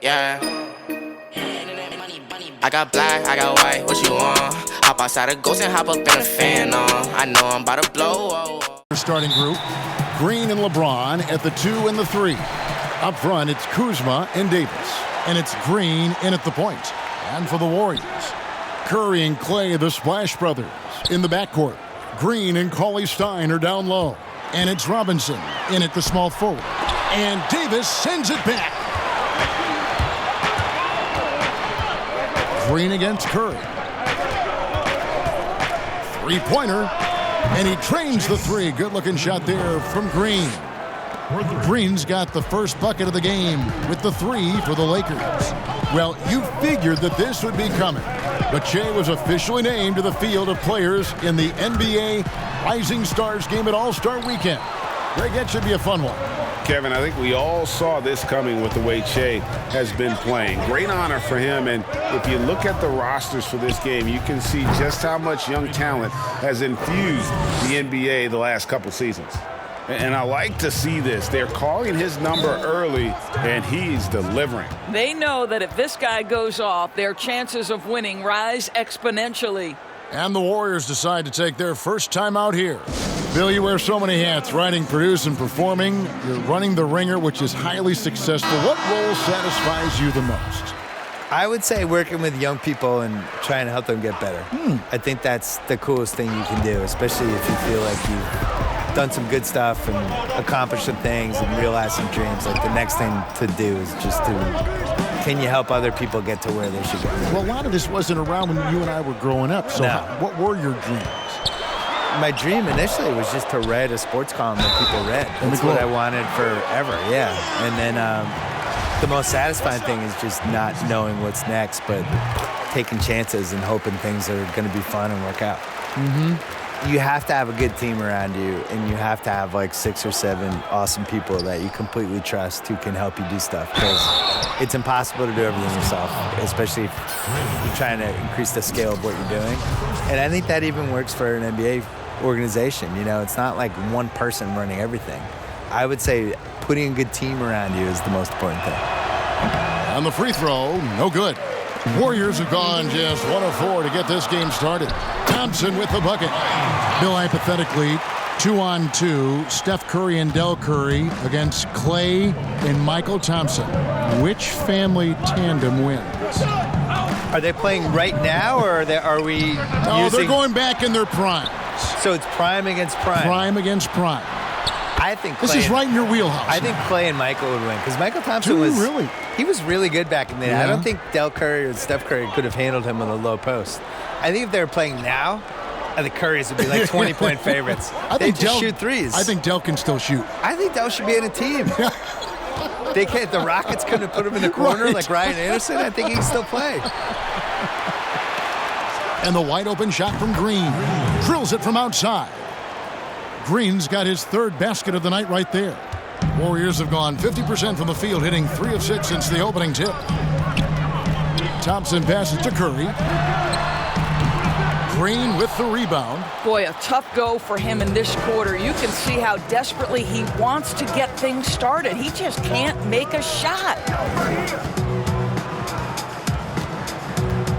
Yeah. I got black, I got white, what you want? Hop outside a ghost and hop up in a fan on. I know I'm about to blow. Starting group, Green and LeBron at the 2 and the 3. Up front, it's Kuzma and Davis. And it's Green in at the point. And for the Warriors, Curry and Clay, the Splash Brothers. In the backcourt, Green and Cauley-Stein are down low. And it's Robinson in at the small forward. And Davis sends it back. Green against Curry. Three-pointer. And he trains the three. Good-looking shot there from Green. Green's got the first bucket of the game with the 3 for the Lakers. Well, you figured that this would be coming. But Shea was officially named to the field of players in the NBA Rising Stars game at All-Star Weekend. Greg, that should be a fun one. Kevin, I think we all saw this coming with the way Shea has been playing. Great honor for him, and if you look at the rosters for this game, you can see just how much young talent has infused the NBA the last couple seasons. And I like to see this. They're calling his number early, and he's delivering. They know that if this guy goes off, their chances of winning rise exponentially. And the Warriors decide to take their first time out here. Bill, you wear so many hats, writing, producing, performing. You're running the Ringer, which is highly successful. What role satisfies you the most? I would say working with young people and trying to help them get better. I think that's the coolest thing you can do, especially if you feel like you've done some good stuff and accomplished some things and realized some dreams. Like the next thing to do is just can you help other people get to where they should go? Well, a lot of this wasn't around when you and I were growing up. So what were your dreams? My dream initially was just to write a sports column that people read. That's what I wanted forever, yeah. And then the most satisfying thing is just not knowing what's next, but taking chances and hoping things are going to be fun and work out. You have to have a good team around you, and you have to have like 6 or 7 awesome people that you completely trust who can help you do stuff, because it's impossible to do everything yourself, especially if you're trying to increase the scale of what you're doing. And I think that even works for an NBA organization. You know, it's not like one person running everything. I would say putting a good team around you is the most important thing. On the free throw, no good. Warriors have gone just 1 of 4 to get this game started. Thompson with the bucket. Bill, hypothetically, 2-on-2, Steph Curry and Del Curry against Clay and Michael Thompson. Which family tandem wins? Are they playing right now, or are we they're going back in their prime. So it's prime against prime. Prime against prime. I think this is right in your wheelhouse. I think Clay and Michael would win, because Michael Thompson was really good back in the day. I don't think Del Curry or Steph Curry could have handled him on the low post. I think if they were playing now, I think Curry's would be like 20-point favorites. They just shoot threes. I think Del can still shoot. I think Del should be in a team. They can't. The Rockets couldn't put him in the corner like Ryan Anderson. I think he can still play. And the wide open shot from Green. Drills it from outside. Green's got his 3rd basket of the night right there. Warriors have gone 50% from the field, hitting 3 of 6 since the opening tip. Thompson passes to Curry. Green with the rebound. Boy, a tough go for him in this quarter. You can see how desperately he wants to get things started. He just can't make a shot.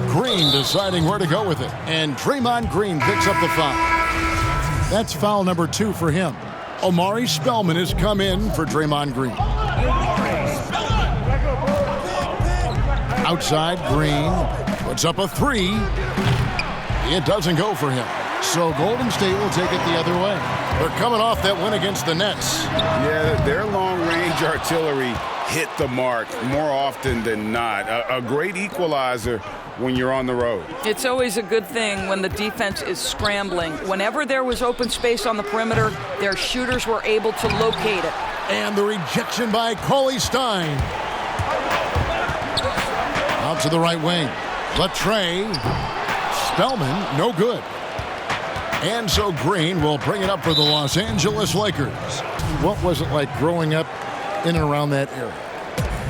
Green deciding where to go with it. And Draymond Green picks up the foul. That's foul number 2 for him. Omari Spellman has come in for Draymond Green. Outside, Green puts up a 3. It doesn't go for him. So Golden State will take it the other way. They're coming off that win against the Nets. Yeah, their long-range artillery hit the mark more often than not. A great equalizer when you're on the road. It's always a good thing when the defense is scrambling. Whenever there was open space on the perimeter, their shooters were able to locate it. And the rejection by Cauley-Stein. Out to the right wing. Latre. Spellman, no good. And so Green will bring it up for the Los Angeles Lakers. What was it like growing up in and around that area?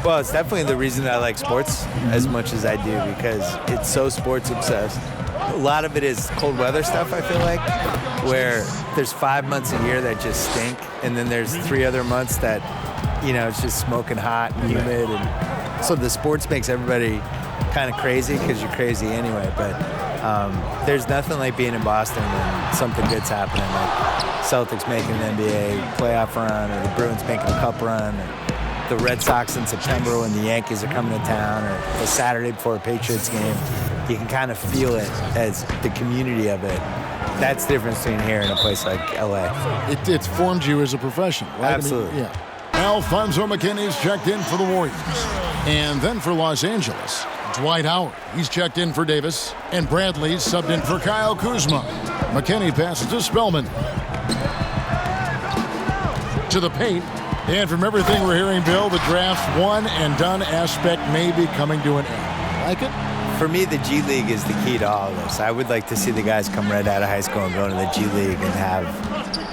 Well, it's definitely the reason I like sports as much as I do, because it's so sports obsessed. A lot of it is cold weather stuff, I feel like, where there's 5 months a year that just stink, and then there's 3 other months that, you know, it's just smoking hot and humid, and So the sports makes everybody kind of crazy because you're crazy anyway. But there's nothing like being in Boston when something good's happening, like Celtics making an NBA playoff run, or the Bruins making a cup run, or the Red Sox in September when the Yankees are coming to town, or the Saturday before a Patriots game. You can kind of feel it as the community of it. That's the difference between here and a place like LA. It's formed you as a professional, right? Absolutely. Yeah. Alfonso McKinney's checked in for the Warriors. And then for Los Angeles, Dwight Howard. He's checked in for Davis. And Bradley's subbed in for Kyle Kuzma. McKinney passes to Spellman. To the paint. And from everything we're hearing, Bill, the draft's one and done aspect may be coming to an end. Like it? For me, the G League is the key to all of this. I would like to see the guys come right out of high school and go to the G League and have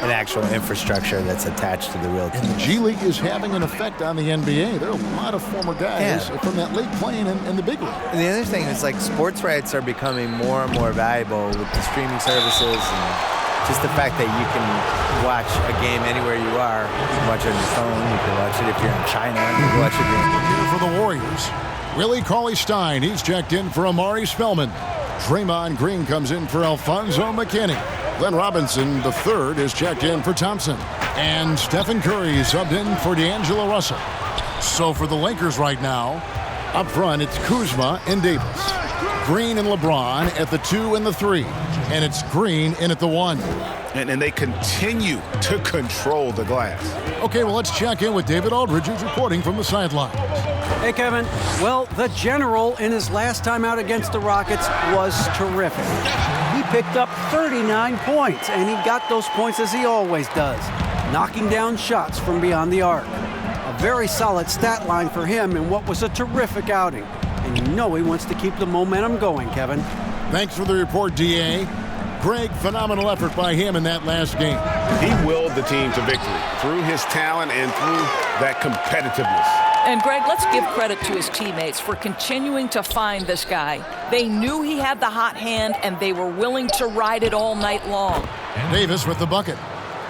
an actual infrastructure that's attached to the real team. And the G League is having an effect on the NBA. There are a lot of former guys from that league playing in the big league. And the other thing is, like, sports rights are becoming more and more valuable with the streaming services, and just the fact that you can watch a game anywhere you are. You can watch it on your phone. You can watch it if you're in China. You can watch it here for the Warriors. Willie Cauley-Stein, he's checked in for Amari Spellman. Draymond Green comes in for Alfonso McKinney. Glenn Robinson, the third, is checked in for Thompson. And Stephen Curry subbed in for D'Angelo Russell. So for the Lakers right now, up front, it's Kuzma and Davis. Green and LeBron at the 2 and the 3. And it's Green in at the 1. And they continue to control the glass. Okay, well, let's check in with David Aldridge, who's reporting from the sidelines. Hey, Kevin. Well, the General in his last time out against the Rockets was terrific. He picked up 39 points, and he got those points as he always does, knocking down shots from beyond the arc. A very solid stat line for him in what was a terrific outing. And you know he wants to keep the momentum going, Kevin. Thanks for the report, D.A. Greg, phenomenal effort by him in that last game. He willed the team to victory through his talent and through that competitiveness. And Greg, let's give credit to his teammates for continuing to find this guy. They knew he had the hot hand, and they were willing to ride it all night long. Davis with the bucket.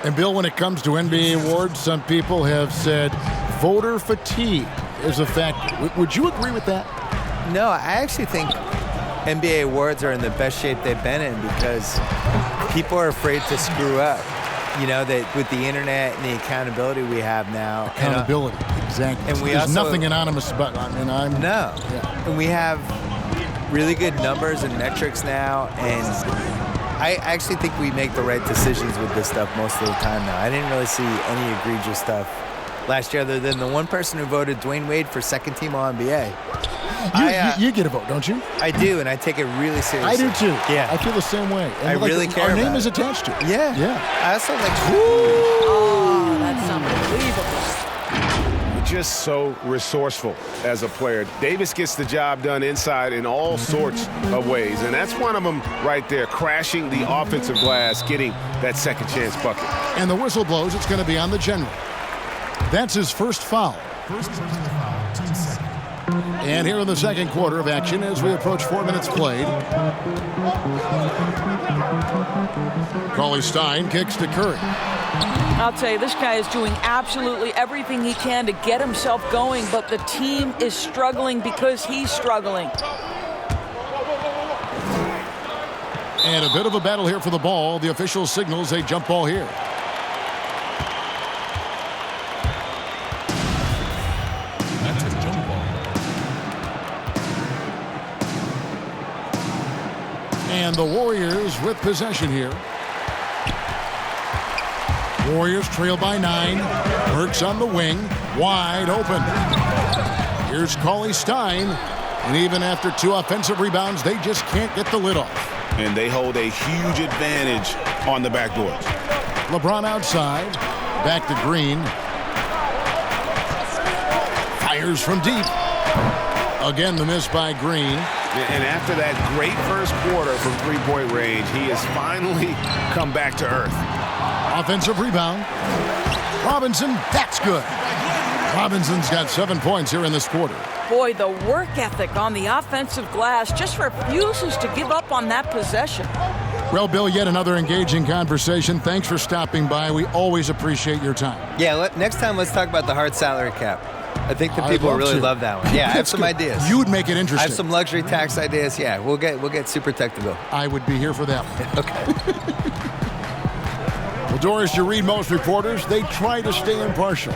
And Bill, when it comes to NBA awards, some people have said voter fatigue is a factor. Would you agree with that? No, I actually think NBA awards are in the best shape they've been in because people are afraid to screw up. You know, that with the internet and the accountability we have now. Accountability, exactly. And there's nothing anonymous about it. And we have really good numbers and metrics now, and I actually think we make the right decisions with this stuff most of the time now. I didn't really see any egregious stuff last year other than the one person who voted Dwayne Wade for second team All-NBA. You get a vote, don't you? I do, and I take it really seriously. I do too. Yeah. I feel the same way. And I really care Our name about is it. attached to it. Yeah. Yeah. I also like... Oh, that's unbelievable. Just so resourceful as a player. Davis gets the job done inside in all sorts of ways, and that's one of them right there, crashing the offensive glass, getting that second chance bucket. And the whistle blows. It's going to be on the General. That's his first foul. First personal foul, team second. And here in the second quarter of action as we approach 4 minutes played. Cauley-Stein kicks to Curry. I'll tell you, this guy is doing absolutely everything he can to get himself going, but the team is struggling because he's struggling. And a bit of a battle here for the ball. The official signals a jump ball here. That's a jump ball. And the Warriors with possession here. Warriors trail by 9. Burks on the wing. Wide open. Here's Cauley-Stein. And even after 2 offensive rebounds, they just can't get the lid off. And they hold a huge advantage on the backboard. LeBron outside. Back to Green. Fires from deep. Again, the miss by Green. And after that great first quarter from three-point range, he has finally come back to earth. Offensive rebound. Robinson, that's good. Robinson's got 7 points here in this quarter. Boy, the work ethic on the offensive glass just refuses to give up on that possession. Well, Bill, yet another engaging conversation. Thanks for stopping by. We always appreciate your time. Yeah, next time let's talk about the hard salary cap. I think the I'd people love really to. love that one. Yeah, I have some ideas. You'd make it I interesting. have some luxury tax ideas. Yeah, we'll get super technical. I would be here for that one. Okay. Well, Doris, you read most reporters, they try to stay impartial,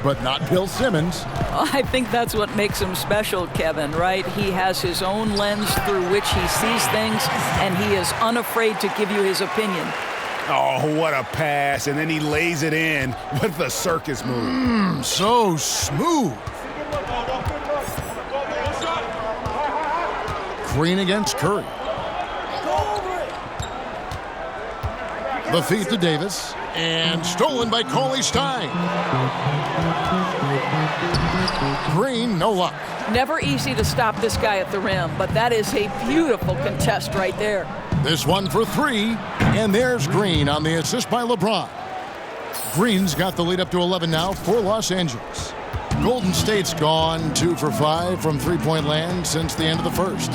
but not Bill Simmons. I think that's what makes him special, Kevin, right? He has his own lens through which he sees things, and he is unafraid to give you his opinion. Oh, what a pass. And then he lays it in with the circus move. So smooth. Green against Curry. The feed to Davis. And stolen by Cauley Stein. Green, no luck. Never easy to stop this guy at the rim, but that is a beautiful contest right there. This one for three. And there's Green on the assist by LeBron. Green's got the lead up to 11 now for Los Angeles. Golden State's gone 2 for 5 from three-point land since the end of the first.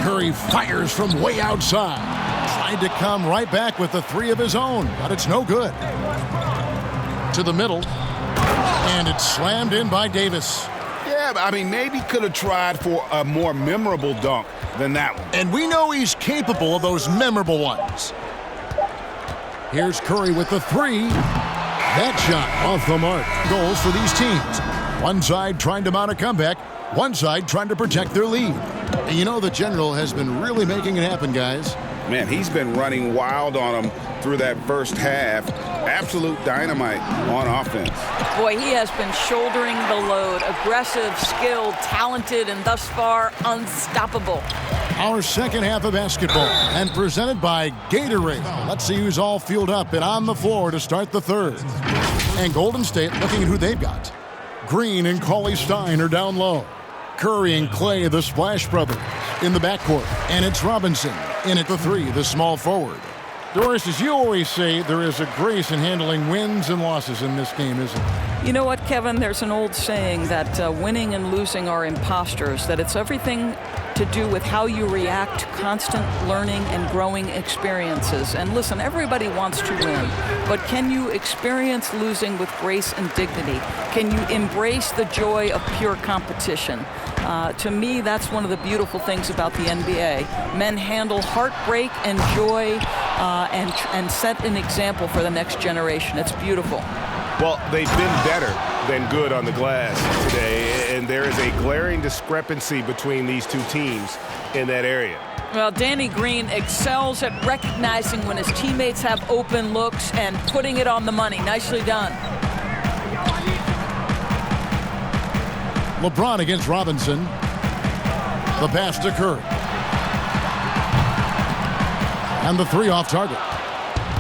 Curry fires from way outside. Tried to come right back with the three of his own, but it's no good. To the middle, and it's slammed in by Davis. Yeah, I mean, maybe could have tried for a more memorable dunk than that one. And we know he's capable of those memorable ones. Here's Curry with the three. That shot off the mark. Goals for these teams. One side trying to mount a comeback, one side trying to protect their lead. And you know the General has been really making it happen, guys. Man, he's been running wild on them through that first half. Absolute dynamite on offense. Boy, he has been shouldering the load. Aggressive, skilled, talented, and thus far unstoppable. Our second half of basketball, and presented by Gatorade. Let's see who's all fueled up and on the floor to start the third. And Golden State looking at who they've got. Green and Cauley Stein are down low. Curry and Clay, the Splash Brothers, in the backcourt. And it's Robinson in at the three, the small forward. Doris, as you always say, there is a grace in handling wins and losses in this game, isn't there? You know what, Kevin? There's an old saying that winning and losing are imposters, that it's everything to do with how you react to constant learning and growing experiences. And listen, everybody wants to win, but can you experience losing with grace and dignity? Can you embrace the joy of pure competition? To me, that's one of the beautiful things about the NBA. Men handle heartbreak and joy and set an example for the next generation. It's beautiful. Well, they've been better than good on the glass today, and there is a glaring discrepancy between these two teams in that area. Well, Danny Green excels at recognizing when his teammates have open looks and putting it on the money. Nicely done. LeBron against Robinson. The pass to Curry. And the three off target.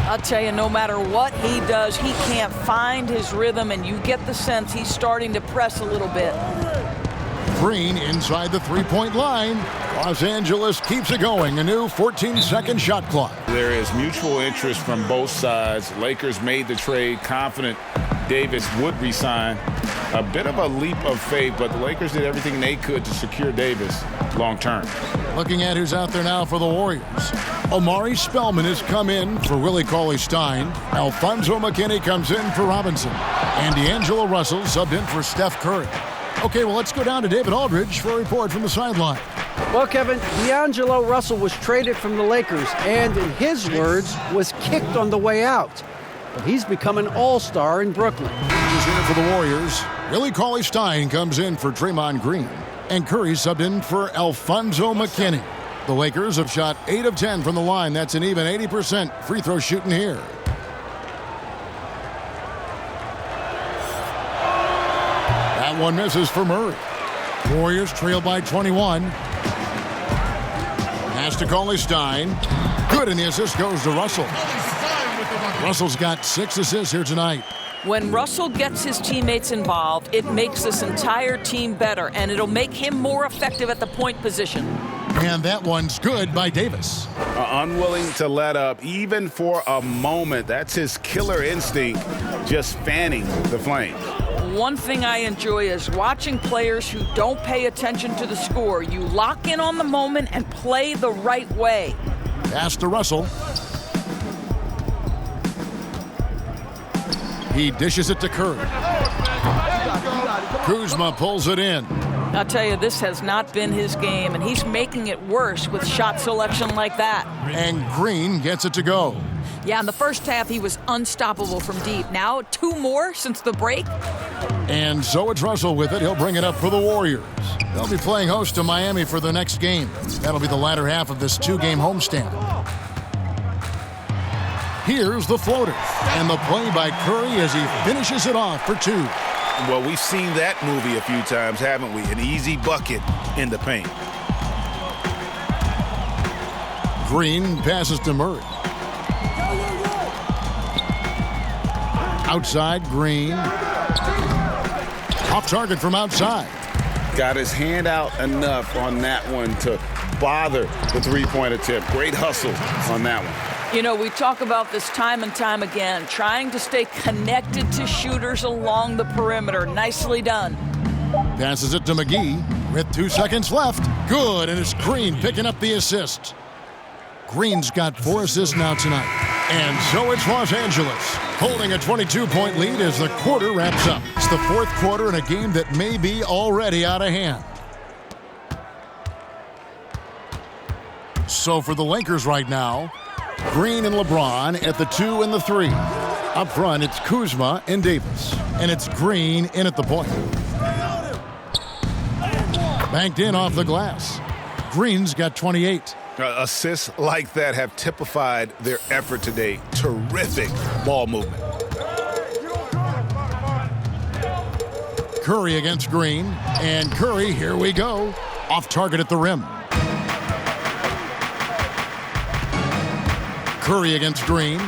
I'll tell you, no matter what he does, he can't find his rhythm, and you get the sense he's starting to press a little bit. Green inside the three-point line. Los Angeles keeps it going. A new 14-second shot clock. There is mutual interest from both sides. Lakers made the trade confident Davis would resign. A bit of a leap of faith, but the Lakers did everything they could to secure Davis long term. Looking at who's out there now for the Warriors. Omari Spellman has come in for Willie Cauley-Stein. Alfonso McKinney comes in for Robinson. And D'Angelo Russell subbed in for Steph Curry. Okay, well, let's go down to David Aldridge for a report from the sideline. Well, Kevin, D'Angelo Russell was traded from the Lakers and, in his words, was kicked on the way out. But he's become an all-star in Brooklyn. Who's in for the Warriors? Willie Cauley-Stein comes in for Draymond Green. And Curry subbed in for Alfonso McKinney. The Lakers have shot 8 of 10 from the line. That's an even 80% free throw shooting here. That one misses for Murray. Warriors trail by 21. Pass to Cauley-Stein. Good, and the assist goes to Russell. Russell's got 6 assists here tonight. When Russell gets his teammates involved, it makes this entire team better, and it'll make him more effective at the point position. And that one's good by Davis. Unwilling to let up, even for a moment. That's his killer instinct, just fanning the flame. One thing I enjoy is watching players who don't pay attention to the score. You lock in on the moment and play the right way. Pass to Russell. He dishes it to Curry. Kuzma pulls it in. I'll tell you, this has not been his game, and he's making it worse with shot selection like that. And Green gets it to go. Yeah, in the first half, he was unstoppable from deep. Now, 2 more since the break. And so it's Russell with it. He'll bring it up for the Warriors. They'll be playing host to Miami for the next game. That'll be the latter half of this 2-game homestand. Here's the floater. And the play by Curry as he finishes it off for 2. Well, we've seen that movie a few times, haven't we? An easy bucket in the paint. Green passes to Murray. Outside, Green. Off target from outside. Got his hand out enough on that one to bother the three-point attempt. Great hustle on that one. You know, we talk about this time and time again, trying to stay connected to shooters along the perimeter. Nicely done. Passes it to McGee with 2 seconds left. Good, and it's Green picking up the assist. Green's got 4 assists now tonight. And so it's Los Angeles, holding a 22-point lead as the quarter wraps up. It's the 4th quarter in a game that may be already out of hand. So for the Lakers right now, Green and LeBron at the 2 and the 3. Up front, it's Kuzma and Davis. And it's Green in at the point. Banked in off the glass. Green's got 28. Assists like that have typified their effort today. Terrific ball movement. Curry against Green. And Curry, here we go. Off target at the rim. Curry against Green.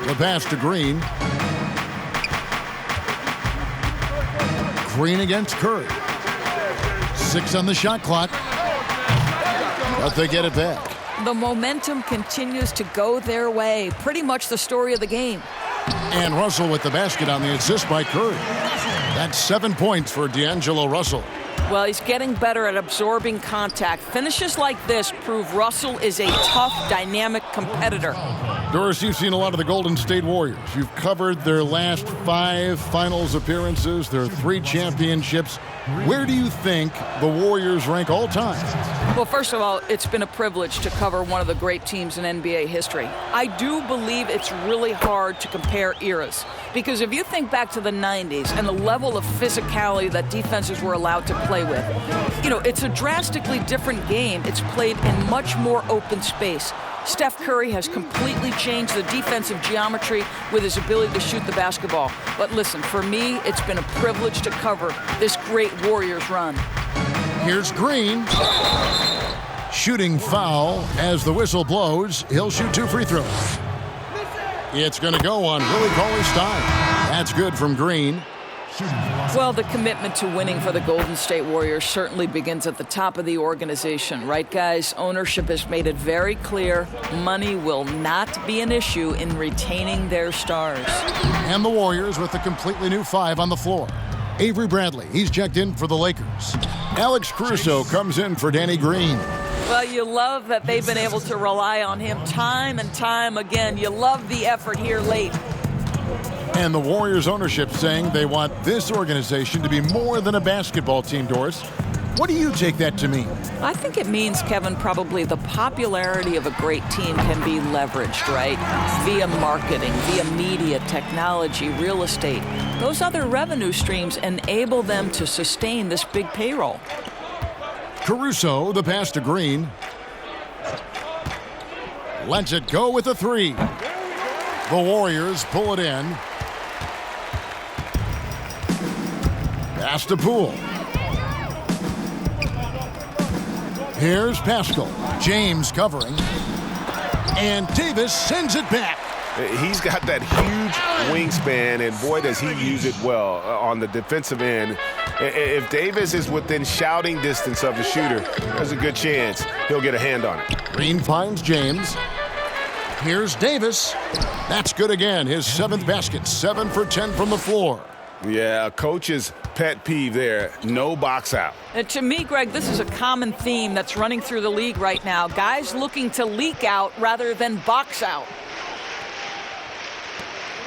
The pass to Green. Green against Curry. 6 on the shot clock. But they get it back. The momentum continues to go their way. Pretty much the story of the game. And Russell with the basket on the assist by Curry. That's 7 points for D'Angelo Russell. Well, he's getting better at absorbing contact. Finishes like this prove Russell is a tough, dynamic competitor. Doris, you've seen a lot of the Golden State Warriors. You've covered their last 5 finals appearances, their 3 championships. Where do you think the Warriors rank all time? Well, first of all, it's been a privilege to cover one of the great teams in NBA history. I do believe it's really hard to compare eras, because if you think back to the 90s and the level of physicality that defenses were allowed to play with, you know, it's a drastically different game. It's played in much more open space. Steph Curry has completely changed the defensive geometry with his ability to shoot the basketball. But listen, for me, it's been a privilege to cover this great Warriors run. Here's Green. Shooting foul as the whistle blows. He'll shoot 2 free throws. It's going to go on Willie Cauley-Stein. That's good from Green. Well, the commitment to winning for the Golden State Warriors certainly begins at the top of the organization, right, guys? Ownership has made it very clear money will not be an issue in retaining their stars. And the Warriors with a completely new 5 on the floor. Avery Bradley, he's checked in for the Lakers. Alex Caruso comes in for Danny Green. Well, you love that they've been able to rely on him time and time again. You love the effort here late. And the Warriors ownership saying they want this organization to be more than a basketball team, Doris. What do you take that to mean? I think it means, Kevin, probably the popularity of a great team can be leveraged, right? Via marketing, via media, technology, real estate. Those other revenue streams enable them to sustain this big payroll. Caruso, the pass to Green. Lets it go with a 3. The Warriors pull it in. Pass to Poole. Here's Pascal. James covering. And Davis sends it back. He's got that huge wingspan, and boy, does he use it well on the defensive end. If Davis is within shouting distance of the shooter, there's a good chance he'll get a hand on it. Green finds James. Here's Davis. That's good again. His 7th basket. 7 for 10 from the floor. Yeah, a coach's pet peeve there. No box out. And to me, Greg, this is a common theme that's running through the league right now. Guys looking to leak out rather than box out.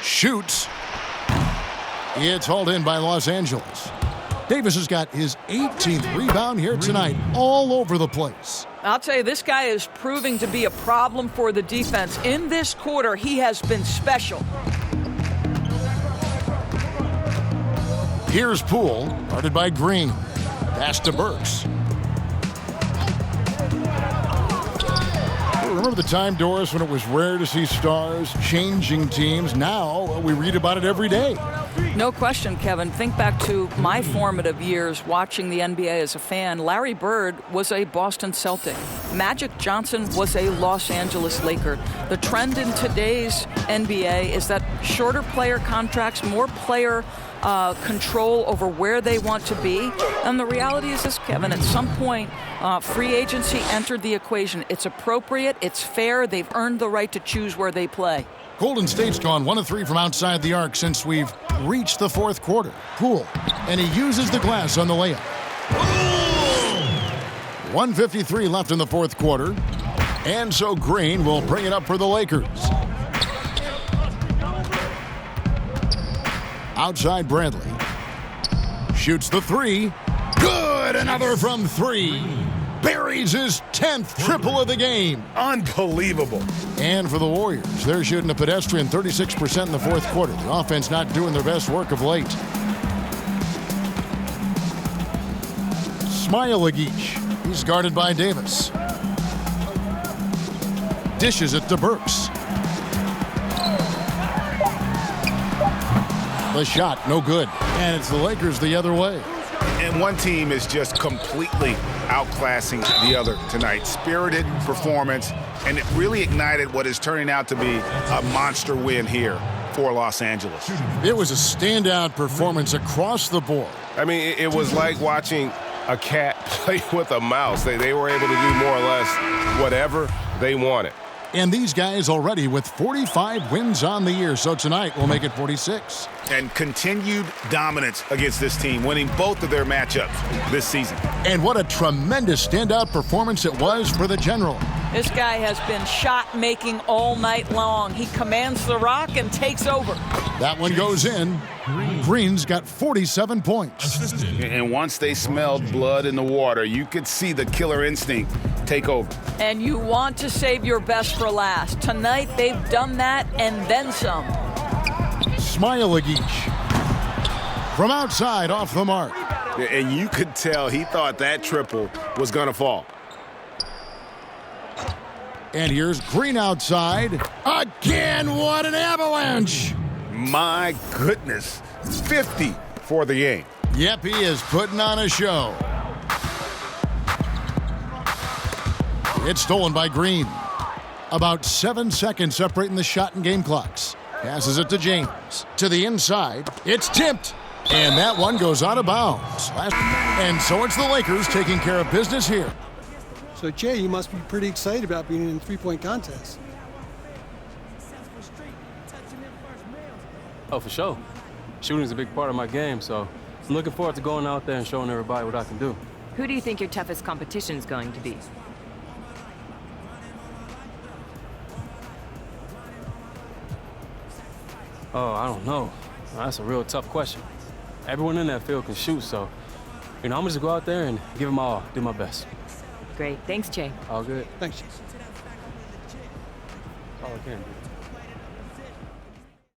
Shoots. It's hauled in by Los Angeles. Davis has got his 18th rebound here tonight, all over the place. I'll tell you, this guy is proving to be a problem for the defense. In this quarter, he has been special. Here's Poole, guarded by Green. Pass to Burks. Remember the time, Doris, when it was rare to see stars changing teams? Now we read about it every day. No question, Kevin. Think back to my formative years watching the NBA as a fan. Larry Bird was a Boston Celtic. Magic Johnson was a Los Angeles Laker. The trend in today's NBA is that shorter player contracts, more player control over where they want to be. And the reality is this, Kevin, at some point, free agency entered the equation. It's appropriate, it's fair, they've earned the right to choose where they play. Golden State's gone 1 of 3 from outside the arc since we've reached the fourth quarter. Poole, and he uses the glass on the layup. 1:53 left in the fourth quarter, and so Green will bring it up for the Lakers. Outside Bradley. Shoots the 3. Good! Another from 3. Buries his 10th triple of the game. Unbelievable. And for the Warriors, they're shooting a pedestrian 36% in the fourth quarter. The offense not doing their best work of late. Smailagic. He's guarded by Davis. Dishes it to Burks. The shot, no good. And it's the Lakers the other way. And one team is just completely outclassing the other tonight. Spirited performance, and it really ignited what is turning out to be a monster win here for Los Angeles. It was a standout performance across the board. I mean, it was like watching a cat play with a mouse. They were able to do more or less whatever they wanted. And these guys already with 45 wins on the year, so tonight will make it 46. And continued dominance against this team, winning both of their matchups this season. And what a tremendous standout performance it was for the General. This guy has been shot-making all night long. He commands the rock and takes over. That one goes in. Green's got 47 points. And once they smelled blood in the water, you could see the killer instinct take over. And you want to save your best for last. Tonight, they've done that and then some. Smailagic from outside off the mark. And you could tell he thought that triple was going to fall. And here's Green outside. Again, what an avalanche. My goodness, 50 for the game. Yep, he is putting on a show. It's stolen by Green. About 7 seconds separating the shot and game clocks. Passes it to James. To the inside. It's tipped. And that one goes out of bounds. And so it's the Lakers taking care of business here. So, Jay, you must be pretty excited about being in a three-point contest. Oh, for sure. Shooting's a big part of my game, so I'm looking forward to going out there and showing everybody what I can do. Who do you think your toughest competition is going to be? Oh, I don't know. That's a real tough question. Everyone in that field can shoot, so, I'm gonna just go out there and give them all, do my best. Great. Thanks, Jay. All good. Thanks, Jay. That's all I can do.